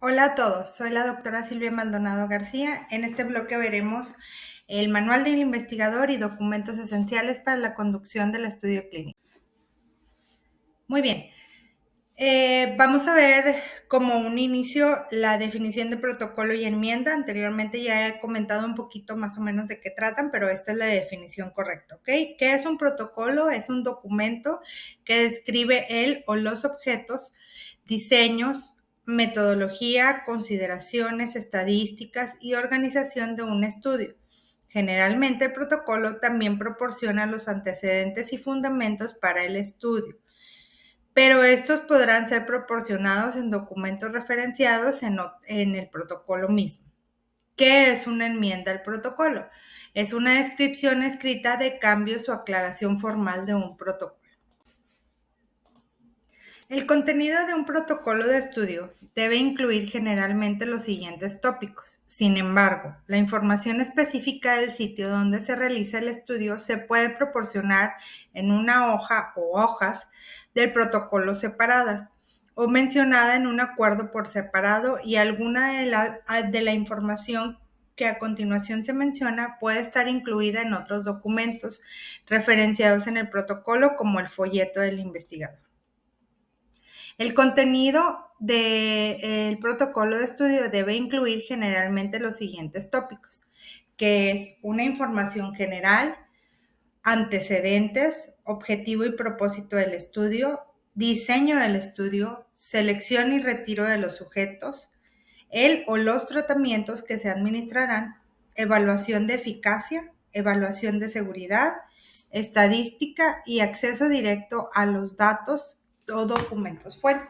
Hola a todos, soy la doctora Silvia Maldonado García. En este bloque veremos el manual del investigador y documentos esenciales para la conducción del estudio clínico. Muy bien, vamos a ver como un inicio la definición de protocolo y enmienda. Anteriormente ya he comentado un poquito más o menos de qué tratan, pero esta es la definición correcta, ¿ok? ¿Qué es un protocolo? Es un documento que describe el o los objetos, diseños, metodología, consideraciones, estadísticas y organización de un estudio. Generalmente el protocolo también proporciona los antecedentes y fundamentos para el estudio, pero estos podrán ser proporcionados en documentos referenciados en el protocolo mismo. ¿Qué es una enmienda al protocolo? Es una descripción escrita de cambios o aclaración formal de un protocolo. El contenido de un protocolo de estudio debe incluir generalmente los siguientes tópicos. Sin embargo, la información específica del sitio donde se realiza el estudio se puede proporcionar en una hoja o hojas del protocolo separadas o mencionada en un acuerdo por separado, y alguna de la información que a continuación se menciona puede estar incluida en otros documentos referenciados en el protocolo, como el folleto del investigador. El contenido del protocolo de estudio debe incluir generalmente los siguientes tópicos, que es una información general, antecedentes, objetivo y propósito del estudio, diseño del estudio, selección y retiro de los sujetos, el o los tratamientos que se administrarán, evaluación de eficacia, evaluación de seguridad, estadística y acceso directo a los datos o documentos fuente.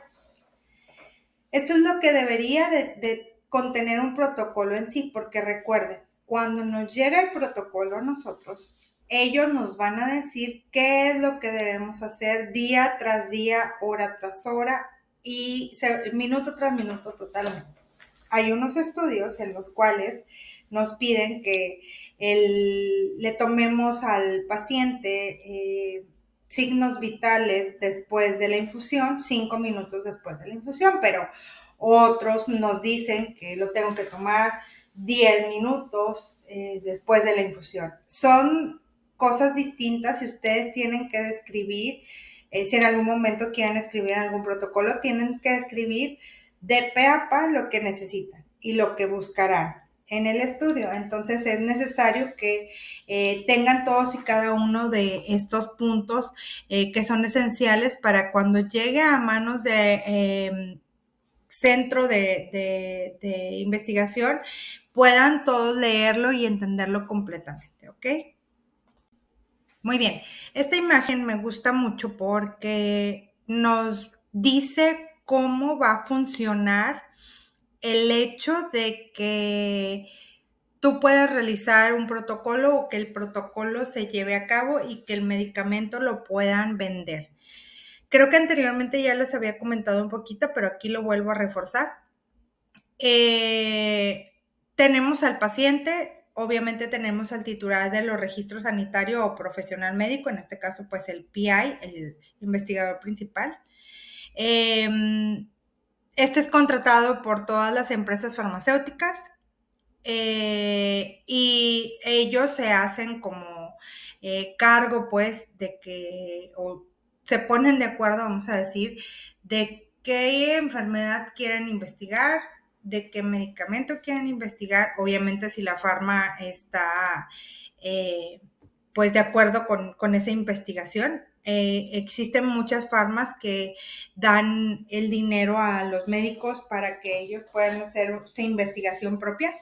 Esto es lo que debería de contener un protocolo en sí, porque recuerden, cuando nos llega el protocolo a nosotros, ellos nos van a decir qué es lo que debemos hacer día tras día, hora tras hora y minuto tras minuto totalmente. Hay unos estudios en los cuales nos piden que le tomemos al paciente signos vitales después de la infusión, 5 minutos después de la infusión, pero otros nos dicen que lo tengo que tomar 10 minutos después de la infusión. Son cosas distintas y ustedes tienen que describir, si en algún momento quieren escribir algún protocolo, tienen que describir de pe a pa lo que necesitan y lo que buscarán en el estudio. Entonces es necesario que tengan todos y cada uno de estos puntos que son esenciales para cuando llegue a manos de centro de investigación puedan todos leerlo y entenderlo completamente, ¿ok? Muy bien, esta imagen me gusta mucho porque nos dice cómo va a funcionar el hecho de que tú puedas realizar un protocolo o que el protocolo se lleve a cabo y que el medicamento lo puedan vender. Creo que anteriormente ya les había comentado un poquito, pero aquí lo vuelvo a reforzar. Tenemos al paciente, obviamente tenemos al titular de los registros sanitario o profesional médico, en este caso pues el PI, el investigador principal. Este es contratado por todas las empresas farmacéuticas y ellos se hacen como cargo pues de que, o se ponen de acuerdo, vamos a decir, de qué enfermedad quieren investigar, de qué medicamento quieren investigar, obviamente si la farma está pues de acuerdo con esa investigación. Existen muchas farmas que dan el dinero a los médicos para que ellos puedan hacer su investigación propia.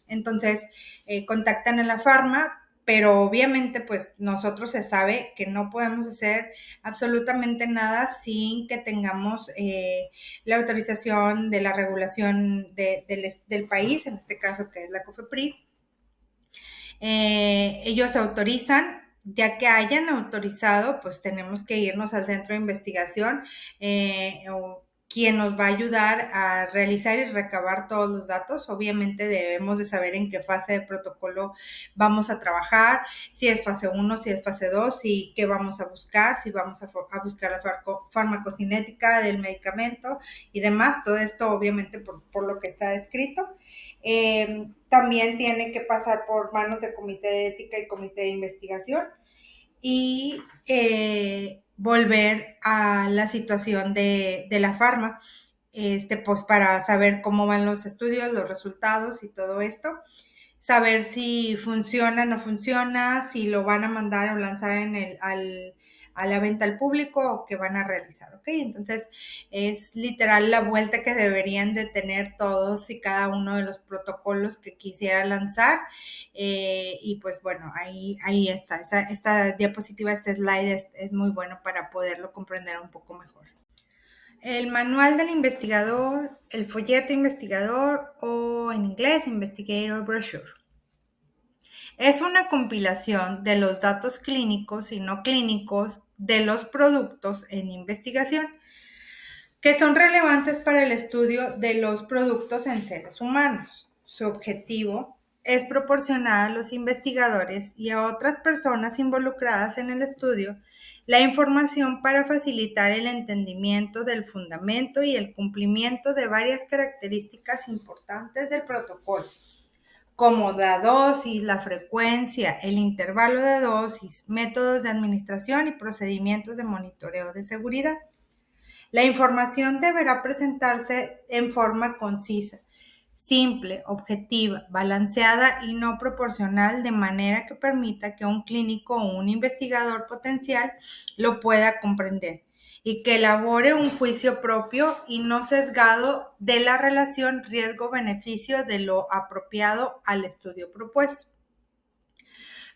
Entonces, contactan a la farma, pero obviamente pues nosotros se sabe que no podemos hacer absolutamente nada sin que tengamos la autorización de la regulación del país, en este caso que es la COFEPRIS. Ellos autorizan, ya que hayan autorizado, pues tenemos que irnos al centro de investigación o quien nos va a ayudar a realizar y recabar todos los datos. Obviamente debemos de saber en qué fase de protocolo vamos a trabajar, si es fase 1, si es fase 2, y qué vamos a buscar, si vamos a buscar la farmacocinética del medicamento y demás. Todo esto obviamente por lo que está descrito. También tiene que pasar por manos de comité de ética y comité de investigación y volver a la situación de la farma, pues para saber cómo van los estudios, los resultados y todo esto, saber si funciona o no funciona, si lo van a mandar o lanzar a la venta al público o que van a realizar, ¿ok? Entonces es literal la vuelta que deberían de tener todos y cada uno de los protocolos que quisiera lanzar. Y pues bueno, ahí está. Esta diapositiva, este slide es muy bueno para poderlo comprender un poco mejor. El manual del investigador, el folleto investigador o en inglés Investigator Brochure. Es una compilación de los datos clínicos y no clínicos de los productos en investigación que son relevantes para el estudio de los productos en seres humanos. Su objetivo es proporcionar a los investigadores y a otras personas involucradas en el estudio la información para facilitar el entendimiento del fundamento y el cumplimiento de varias características importantes del protocolo, como la dosis, la frecuencia, el intervalo de dosis, métodos de administración y procedimientos de monitoreo de seguridad. La información deberá presentarse en forma concisa, simple, objetiva, balanceada y no proporcional, de manera que permita que un clínico o un investigador potencial lo pueda comprender y que elabore un juicio propio y no sesgado de la relación riesgo-beneficio de lo apropiado al estudio propuesto.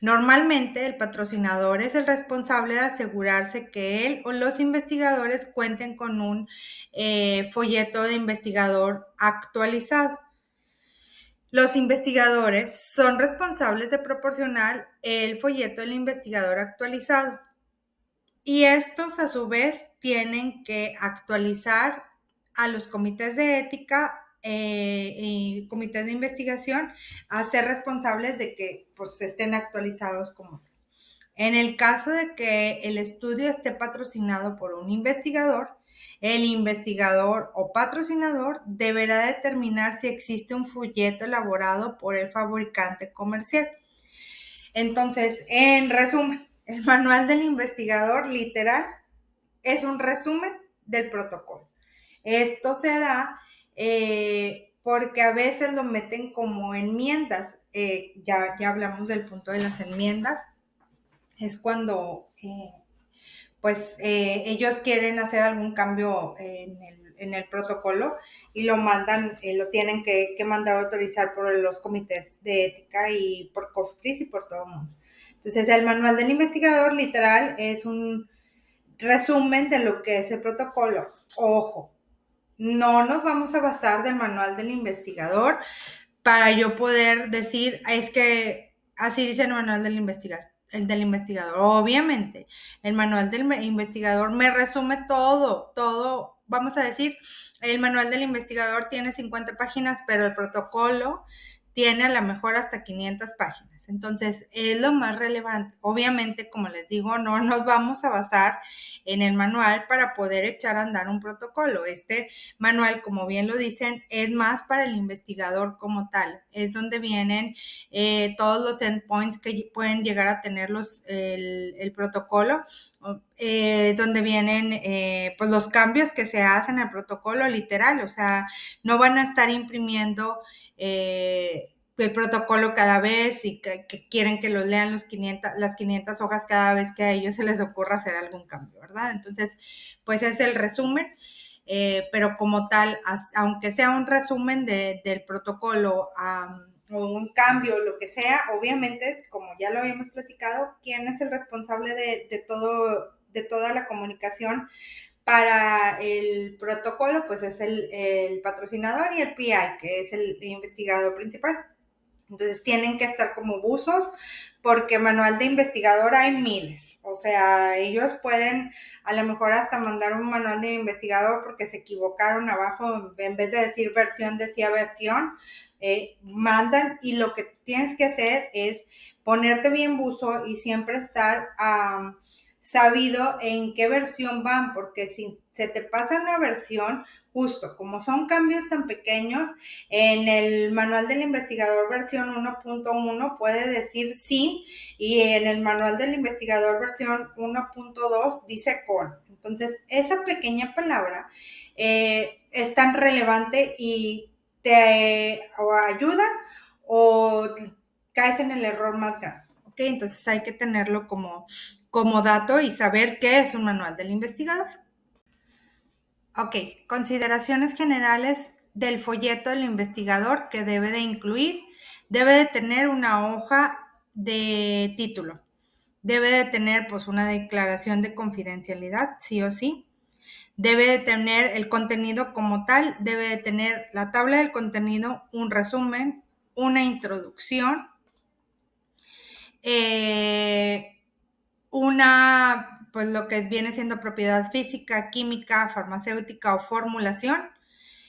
Normalmente, el patrocinador es el responsable de asegurarse que él o los investigadores cuenten con un folleto de investigador actualizado. Los investigadores son responsables de proporcionar el folleto del investigador actualizado y estos a su vez tienen que actualizar a los comités de ética y comités de investigación a ser responsables de que pues estén actualizados como. En el caso de que el estudio esté patrocinado por un investigador, el investigador o patrocinador deberá determinar si existe un folleto elaborado por el fabricante comercial. Entonces, en resumen, el manual del investigador literal es un resumen del protocolo. Esto se da porque a veces lo meten como enmiendas. Ya hablamos del punto de las enmiendas. Es cuando ellos quieren hacer algún cambio en el protocolo y lo mandan, lo tienen que mandar a autorizar por los comités de ética y por COFEPRIS y por todo el mundo. Entonces, el manual del investigador literal es un resumen de lo que es el protocolo. Ojo, no nos vamos a basar del manual del investigador para yo poder decir, es que así dice el manual del investigador. Obviamente, el manual del investigador me resume todo. Vamos a decir, el manual del investigador tiene 50 páginas, pero el protocolo tiene a lo mejor hasta 500 páginas. Entonces, es lo más relevante. Obviamente, como les digo, no nos vamos a basar en el manual para poder echar a andar un protocolo. Este manual, como bien lo dicen, es más para el investigador como tal. Es donde vienen todos los endpoints que pueden llegar a tener el protocolo. Donde vienen pues los cambios que se hacen al protocolo literal, o sea, no van a estar imprimiendo el protocolo cada vez y que quieren que los lean las 500 hojas cada vez que a ellos se les ocurra hacer algún cambio, ¿verdad? Entonces, pues es el resumen, pero como tal, aunque sea un resumen del protocolo o un cambio, lo que sea, obviamente, como ya lo habíamos platicado, ¿quién es el responsable de toda la comunicación para el protocolo? Pues es el patrocinador y el PI, que es el investigador principal. Entonces tienen que estar como buzos porque manual de investigador hay miles. O sea, ellos pueden a lo mejor hasta mandar un manual de investigador porque se equivocaron abajo, en vez de decir versión, decía versión. Mandan y lo que tienes que hacer es ponerte bien buzo y siempre estar sabido en qué versión van, porque si se te pasa una versión, justo como son cambios tan pequeños, en el manual del investigador versión 1.1 puede decir sin y en el manual del investigador versión 1.2 dice con. Entonces, esa pequeña palabra es tan relevante y te o ayuda o caes en el error más grande. ¿Ok? Entonces hay que tenerlo como dato y saber qué es un manual del investigador. Ok, consideraciones generales del folleto del investigador que debe de incluir. Debe de tener una hoja de título. Debe de tener pues una declaración de confidencialidad, sí o sí. Debe de tener el contenido como tal, debe de tener la tabla del contenido, un resumen, una introducción, pues lo que viene siendo propiedad física, química, farmacéutica o formulación,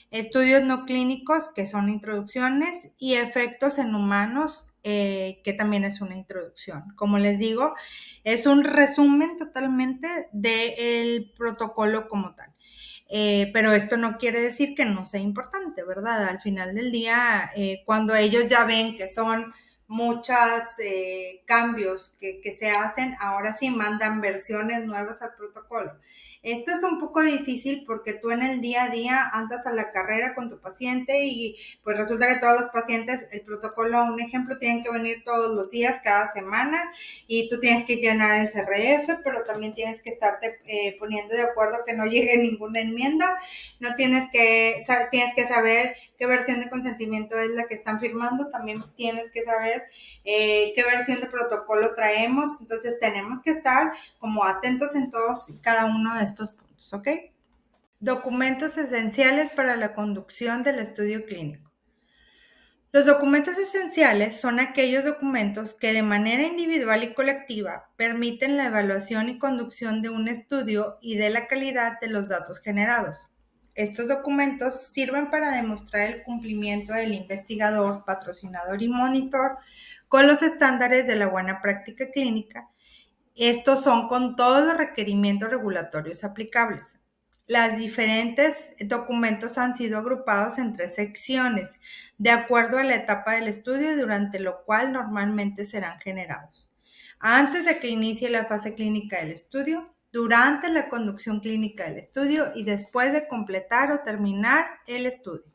estudios no clínicos, que son introducciones, y efectos en humanos, que también es una introducción. Como les digo, es un resumen totalmente del protocolo como tal. Pero esto no quiere decir que no sea importante, ¿verdad? Al final del día, cuando ellos ya ven que son muchos cambios que se hacen, ahora sí mandan versiones nuevas al protocolo. Esto es un poco difícil porque tú en el día a día andas a la carrera con tu paciente y pues resulta que todos los pacientes, el protocolo, un ejemplo, tienen que venir todos los días, cada semana, y tú tienes que llenar el CRF, pero también tienes que estarte poniendo de acuerdo que no llegue ninguna enmienda, no tienes que saber qué versión de consentimiento es la que están firmando, también tienes que saber qué versión de protocolo traemos, entonces tenemos que estar como atentos en todos y cada uno de estos puntos, ¿ok? Documentos esenciales para la conducción del estudio clínico. Los documentos esenciales son aquellos documentos que de manera individual y colectiva permiten la evaluación y conducción de un estudio y de la calidad de los datos generados. Estos documentos sirven para demostrar el cumplimiento del investigador, patrocinador y monitor con los estándares de la buena práctica clínica. Estos son con todos los requerimientos regulatorios aplicables. Los diferentes documentos han sido agrupados en 3 secciones, de acuerdo a la etapa del estudio durante lo cual normalmente serán generados. Antes de que inicie la fase clínica del estudio, durante la conducción clínica del estudio y después de completar o terminar el estudio.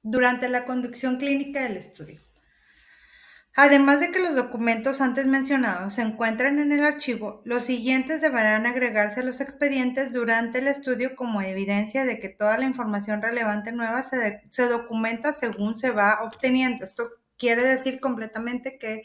Durante la conducción clínica del estudio. Además de que los documentos antes mencionados se encuentran en el archivo, los siguientes deberán agregarse a los expedientes durante el estudio como evidencia de que toda la información relevante nueva se documenta según se va obteniendo. Esto quiere decir completamente que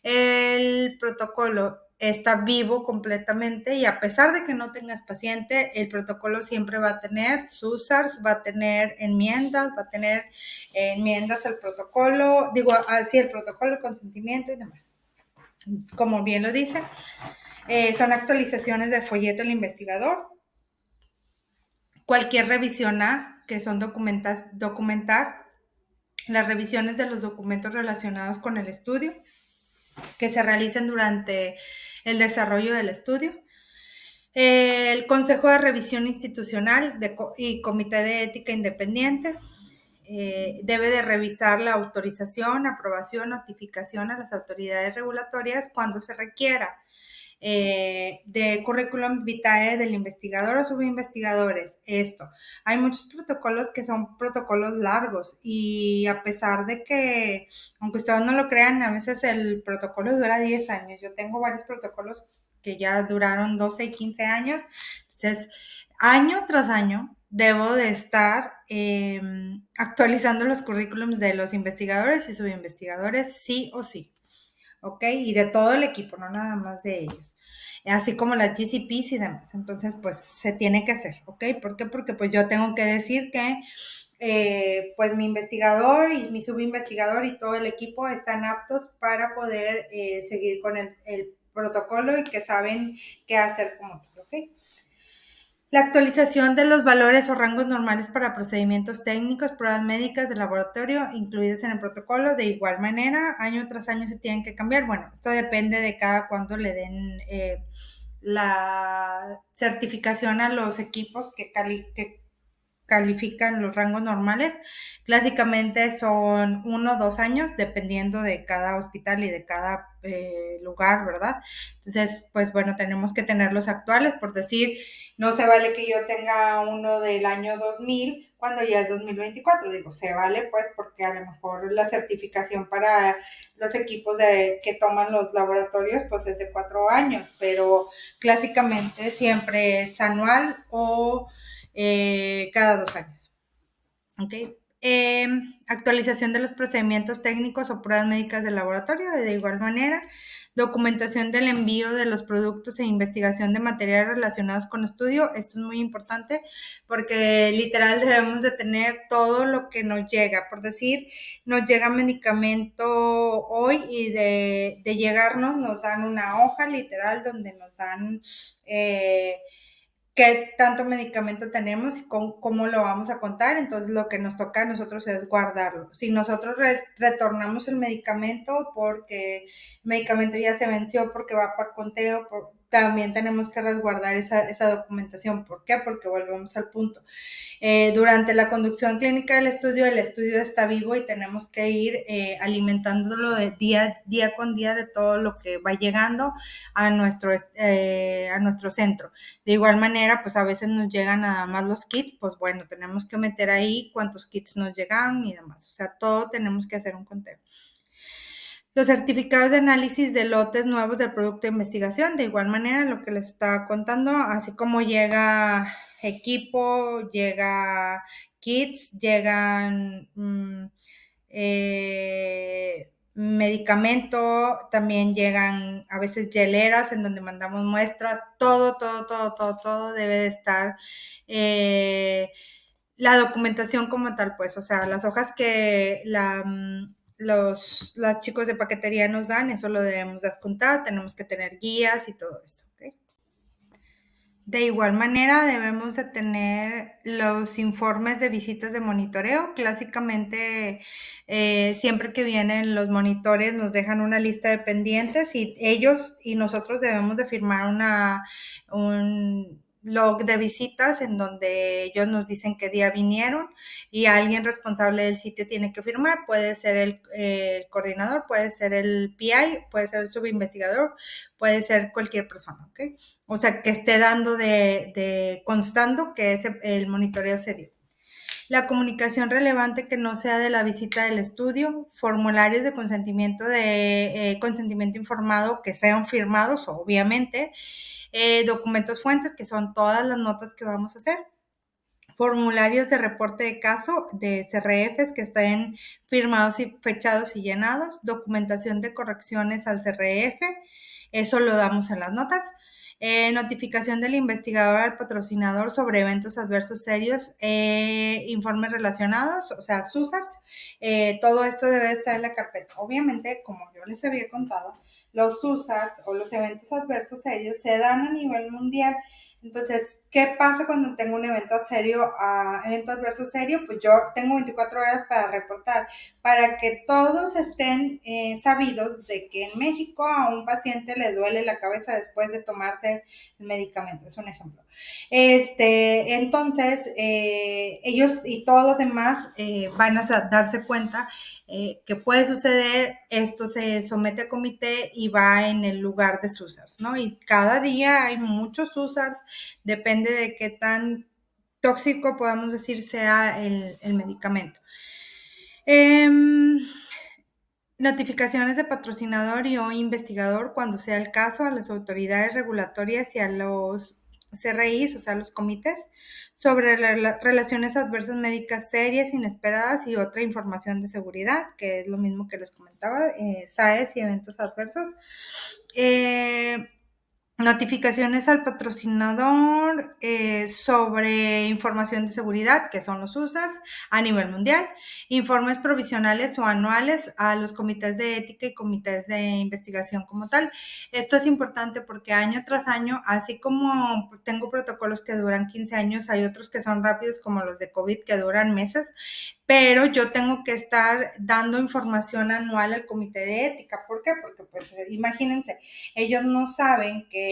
el protocolo está vivo completamente y a pesar de que no tengas paciente, el protocolo siempre va a tener SUSARs, va a tener enmiendas, va a tener enmiendas al protocolo, digo, así el protocolo, el consentimiento y demás. Como bien lo dice, son actualizaciones de folleto del investigador, cualquier revisión que son documentar las revisiones de los documentos relacionados con el estudio, que se realicen durante el desarrollo del estudio, el Consejo de Revisión Institucional y Comité de Ética Independiente, debe de revisar la autorización, aprobación, notificación a las autoridades regulatorias cuando se requiera. De currículum vitae del investigador o subinvestigadores. Esto. Hay muchos protocolos que son protocolos largos y a pesar de que, aunque ustedes no lo crean, a veces el protocolo dura 10 años. Yo tengo varios protocolos que ya duraron 12 y 15 años. Entonces, año tras año, debo de estar actualizando los currículums de los investigadores y subinvestigadores, sí o sí. ¿ok? Y de todo el equipo, no nada más de ellos. Así como las GCPs y demás. Entonces, pues se tiene que hacer, ¿ok? ¿Por qué? Porque pues yo tengo que decir que pues mi investigador y mi subinvestigador y todo el equipo están aptos para poder seguir con el protocolo y que saben qué hacer como tal, ¿ok? La actualización de los valores o rangos normales para procedimientos técnicos, pruebas médicas de laboratorio incluidas en el protocolo, de igual manera, año tras año se tienen que cambiar. Bueno, esto depende de cada cuándo le den la certificación a los equipos que califican los rangos normales. Clásicamente son 1 o 2 años, dependiendo de cada hospital y de cada lugar, ¿verdad? Entonces, pues bueno, tenemos que tenerlos actuales, por decir, no se vale que yo tenga uno del año 2000 cuando ya es 2024. Digo, se vale pues porque a lo mejor la certificación para los equipos que toman los laboratorios pues es de 4 años, pero clásicamente siempre es anual o cada 2 años. ¿Ok? Actualización de los procedimientos técnicos o pruebas médicas del laboratorio, de igual manera. Documentación del envío de los productos e investigación de materiales relacionados con estudio. Esto es muy importante porque literal debemos de tener todo lo que nos llega. Por decir, nos llega medicamento hoy y de llegarnos nos dan una hoja literal donde nos dan qué tanto medicamento tenemos y cómo lo vamos a contar. Entonces lo que nos toca a nosotros es guardarlo. Si nosotros retornamos el medicamento porque el medicamento ya se venció, porque va por conteo, también tenemos que resguardar esa documentación. ¿Por qué? Porque volvemos al punto. Durante la conducción clínica del estudio, el estudio está vivo y tenemos que ir alimentándolo de día con día de todo lo que va llegando a nuestro centro. De igual manera, pues a veces nos llegan nada más los kits, pues bueno, tenemos que meter ahí cuántos kits nos llegaron y demás. O sea, todo tenemos que hacer un conteo. Los certificados de análisis de lotes nuevos del producto de investigación, de igual manera, lo que les estaba contando, así como llega equipo, llega kits, llegan medicamento, también llegan a veces hieleras en donde mandamos muestras, todo debe de estar la documentación como tal, pues, o sea, las hojas que los chicos de paquetería nos dan, eso lo debemos de adjuntar, tenemos que tener guías y todo eso, ¿ok? De igual manera, debemos de tener los informes de visitas de monitoreo. Clásicamente, siempre que vienen los monitores nos dejan una lista de pendientes y ellos y nosotros debemos de firmar un log de visitas en donde ellos nos dicen qué día vinieron y alguien responsable del sitio tiene que firmar. Puede ser el coordinador, puede ser el PI, puede ser el subinvestigador, puede ser cualquier persona, ¿ok? O sea, que esté dando constando que el monitoreo se dio. La comunicación relevante que no sea de la visita del estudio, formularios de consentimiento informado que sean firmados, obviamente, documentos fuentes, que son todas las notas que vamos a hacer, formularios de reporte de caso de CRFs que estén firmados y fechados y llenados, documentación de correcciones al CRF, eso lo damos en las notas. Notificación del investigador al patrocinador sobre eventos adversos serios, informes relacionados, o sea, SUSARs, todo esto debe estar en la carpeta. Obviamente, como yo les había contado, los SUSARs o los eventos adversos serios se dan a nivel mundial. Entonces, ¿qué pasa cuando tengo un evento evento adverso serio? Pues yo tengo 24 horas para reportar, para que todos estén sabidos de que en México a un paciente le duele la cabeza después de tomarse el medicamento, es un ejemplo. Entonces, ellos y todos los demás van a darse cuenta que puede suceder, esto se somete a comité y va en el lugar de SUSARs, ¿no? Y cada día hay muchos SUSARs, depende de qué tan tóxico podamos decir sea el medicamento. Notificaciones de patrocinador y o investigador cuando sea el caso a las autoridades regulatorias y a los CRIs, o sea, los comités, sobre relaciones adversas médicas serias, inesperadas y otra información de seguridad, que es lo mismo que les comentaba, SAES y eventos adversos. Notificaciones al patrocinador sobre información de seguridad, que son los users, a nivel mundial. Informes provisionales o anuales a los comités de ética y comités de investigación como tal. Esto es importante porque año tras año, así como tengo protocolos que duran 15 años, hay otros que son rápidos como los de COVID que duran meses, pero yo tengo que estar dando información anual al comité de ética. ¿Por qué? Porque pues imagínense, ellos no saben que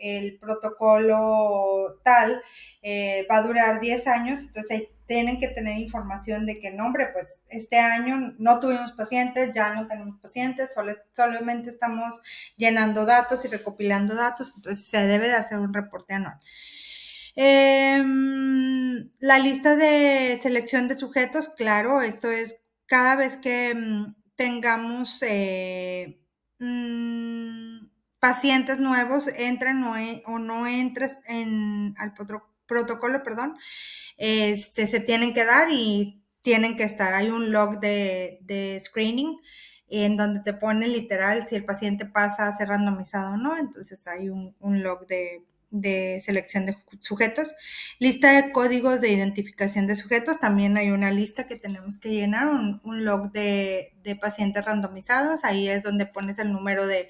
el protocolo tal va a durar 10 años, entonces tienen que tener información de que, no, hombre, pues este año no tuvimos pacientes, ya no tenemos pacientes, solamente estamos llenando datos y recopilando datos, entonces se debe de hacer un reporte anual. La lista de selección de sujetos, claro, esto es cada vez que tengamos pacientes nuevos, entren o no entres al protocolo, perdón, se tienen que dar y tienen que estar. Hay un log de screening en donde te pone literal si el paciente pasa a ser randomizado o no, entonces hay un log de selección de sujetos. Lista de códigos de identificación de sujetos, también hay una lista que tenemos que llenar, un log de pacientes randomizados, ahí es donde pones el número de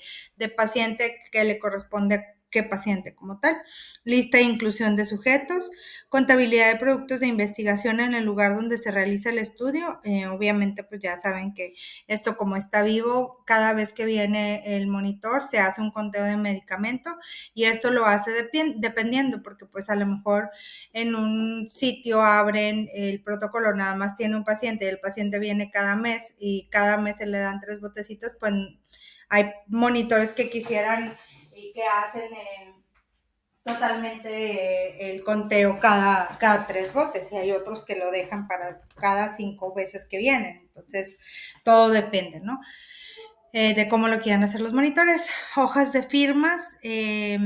paciente que le corresponde a qué paciente como tal. Lista de inclusión de sujetos, contabilidad de productos de investigación en el lugar donde se realiza el estudio. Obviamente, pues ya saben que esto como está vivo, cada vez que viene el monitor se hace un conteo de medicamento y esto lo hace dependiendo, porque pues a lo mejor en un sitio abren el protocolo, nada más tiene un paciente y el paciente viene cada mes y cada mes se le dan 3 botecitos, pues hay monitores que quisieran y que hacen totalmente el conteo cada 3 botes y hay otros que lo dejan para cada 5 veces que vienen. Entonces, todo depende, ¿no? De cómo lo quieran hacer los monitores. Hojas de firmas y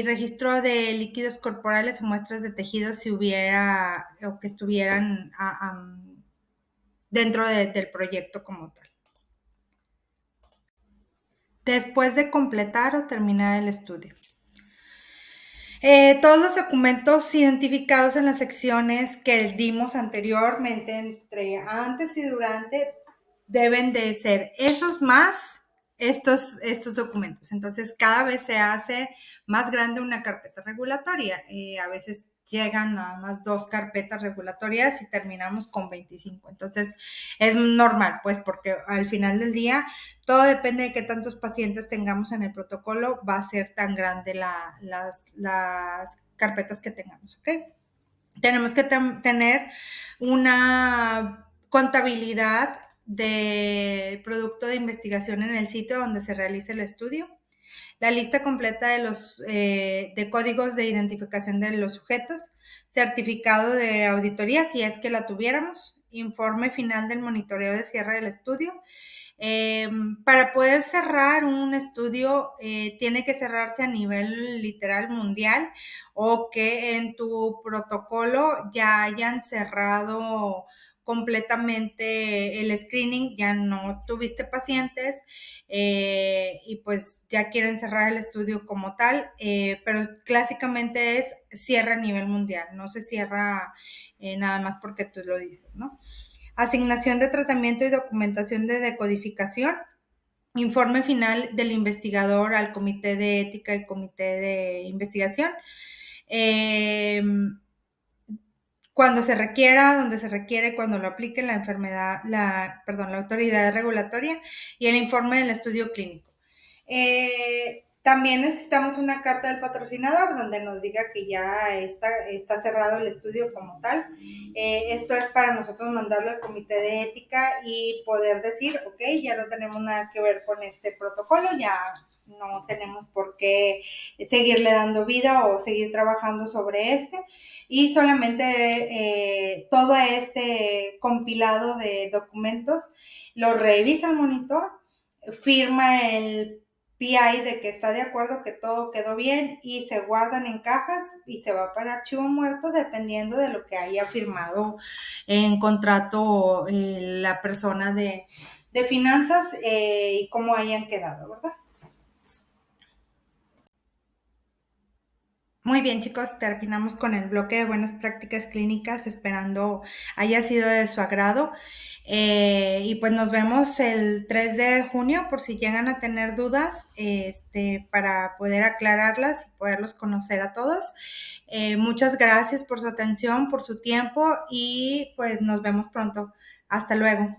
registro de líquidos corporales o muestras de tejidos si hubiera o que estuvieran dentro del proyecto como tal. Después de completar o terminar el estudio. Todos los documentos identificados en las secciones que dimos anteriormente, entre antes y durante, deben de ser esos más estos documentos. Entonces, cada vez se hace más grande una carpeta regulatoria. A veces llegan nada más 2 carpetas regulatorias y terminamos con 25. Entonces, es normal, pues, porque al final del día todo depende de qué tantos pacientes tengamos en el protocolo, va a ser tan grande las carpetas que tengamos, ¿ok? Tenemos que tener una contabilidad del producto de investigación en el sitio donde se realice el estudio, la lista completa de los de códigos de identificación de los sujetos, certificado de auditoría si es que la tuviéramos, informe final del monitoreo de cierre del estudio. Para poder cerrar un estudio, tiene que cerrarse a nivel literal mundial o que en tu protocolo ya hayan cerrado completamente el screening, ya no tuviste pacientes y pues ya quieren cerrar el estudio como tal, pero clásicamente es cierre a nivel mundial, no se cierra nada más porque tú lo dices, ¿no? Asignación de tratamiento y documentación de decodificación, informe final del investigador al comité de ética y comité de investigación, cuando se requiera, donde se requiere, cuando lo aplique la autoridad regulatoria y el informe del estudio clínico. También necesitamos una carta del patrocinador donde nos diga que ya está cerrado el estudio como tal. Esto es para nosotros mandarlo al comité de ética y poder decir, ok, ya no tenemos nada que ver con este protocolo, ya no tenemos por qué seguirle dando vida o seguir trabajando sobre y solamente todo este compilado de documentos lo revisa el monitor, firma el PI de que está de acuerdo que todo quedó bien y se guardan en cajas y se va para archivo muerto dependiendo de lo que haya firmado en contrato la persona de finanzas y cómo hayan quedado, ¿verdad? Muy bien, chicos, terminamos con el bloque de buenas prácticas clínicas, esperando haya sido de su agrado. Y pues nos vemos el 3 de junio por si llegan a tener dudas, para poder aclararlas y poderlos conocer a todos. Muchas gracias por su atención, por su tiempo y pues nos vemos pronto. Hasta luego.